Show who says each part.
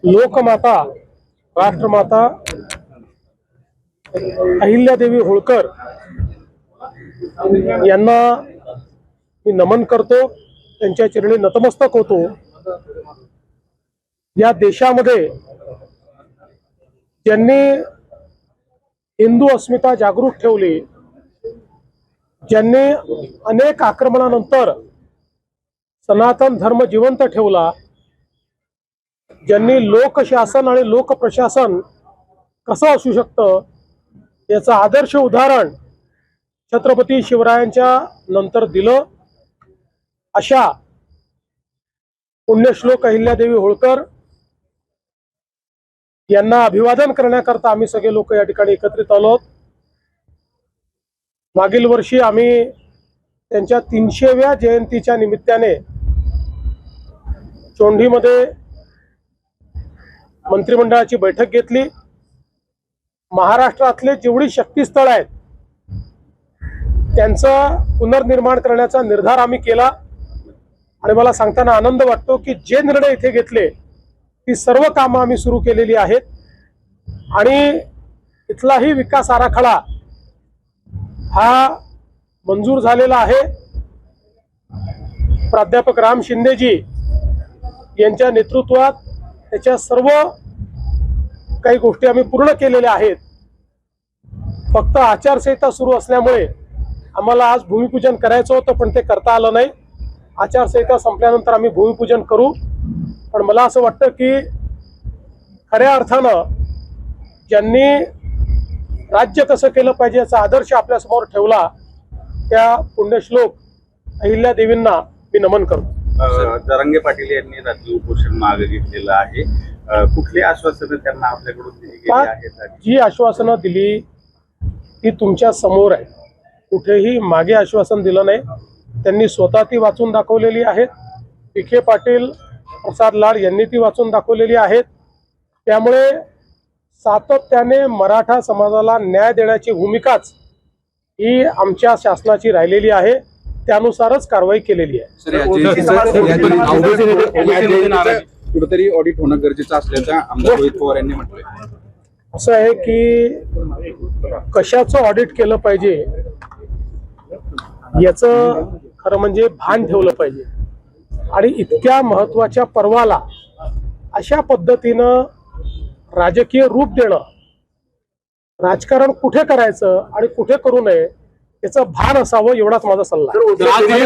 Speaker 1: लोकमाता राष्ट्रमाता अहिल्यादेवी होळकर यांना मी नमन करतो, त्यांच्या चरणी नतमस्तक होतो। या देशामध्ये ज्यांनी हिंदू अस्मिता जागृत ठेवली, ज्यांनी अनेक आक्रमणानंतर सनातन धर्म जिवंत ठेवला, ज्यांनी लोकशासन आणि लोकप्रशासन कसं असू शकतं याचं आदर्श उदाहरण छत्रपती शिवरायांच्या नंतर दिलं, अशा पुण्यश्लोक अहिल्यादेवी होळकर यांना अभिवादन करण्याकरता आम्ही सगळे लोक या ठिकाणी एकत्रित आलो। मागील वर्षी आम्ही त्यांच्या 300व्या जयंतीच्या निमित्ताने चोंडीमध्ये मंत्रिमंडळाची बैठक घेतली। महाराष्ट्रातले जेवढी शक्तीस्थळ आहेत त्यांचं पुनर्निर्माण करण्याचा निर्धार आम्ही केला आणि मला सांगताना आनंद वाटतो की जे निर्णय इथे घेतले ती सर्व कामं आम्ही सुरू केलेली आहेत आणि इथलाही विकास आराखडा हा मंजूर झालेला आहे। प्राध्यापक राम शिंदेजी यांच्या नेतृत्वात त्याच्या सर्व काही गोष्टी आम्ही पूर्ण केलेल्या आहेत। फक्त आचारसंहिता सुरू असल्यामुळे आम्हाला आज भूमिपूजन करायचं होतं, पण ते करता आलं नाही। आचारसंहिता संपल्यानंतर आम्ही भूमिपूजन करू, पण मला असं वाटतं की खऱ्या अर्थानं ज्यांनी राज्य कसं केलं पाहिजे याचा आदर्श आपल्यासमोर ठेवला त्या पुण्यश्लोक अहिल्यादेवींना मी नमन करतो।
Speaker 2: जरांगे पाटील यांनी राज्य उपोषण मागे घेतलेलं आहे, कुठली आश्वासनं त्यांना आपल्याकडून दिली गेली आहेत?
Speaker 1: जी आश्वासनं दिली ती तुमच्या समोर आहे, कुठेही मागे आश्वासन दिलं नाही। त्यांनी स्वतः ती वाचून दाखवलेली आहेत, विखे पाटील प्रसाद लाड यांनी ती वाचून दाखवलेली आहेत। त्यामुळे सातत्याने मराठा समाजाला न्याय देण्याची भूमिकाच ही आमच्या शासनाची राहिलेली आहे, त्यानुसारच कारवाई केलेली आहे।
Speaker 3: कुठेतरी ऑडिट होणं गरजेचं असल्याचं आमदार रोहित पवार यांनी म्हटलंय।
Speaker 1: असं आहे की कशाचं ऑडिट केलं पाहिजे याचं खरं म्हणजे भान ठेवलं पाहिजे आणि इतक्या महत्त्वाच्या पर्वाला अशा पद्धतीनं राजकीय रूप देणं, राजकारण कुठे करायचं आणि कुठे करू नये याचं भान असावं एवढाच माझा सल्ला आहे।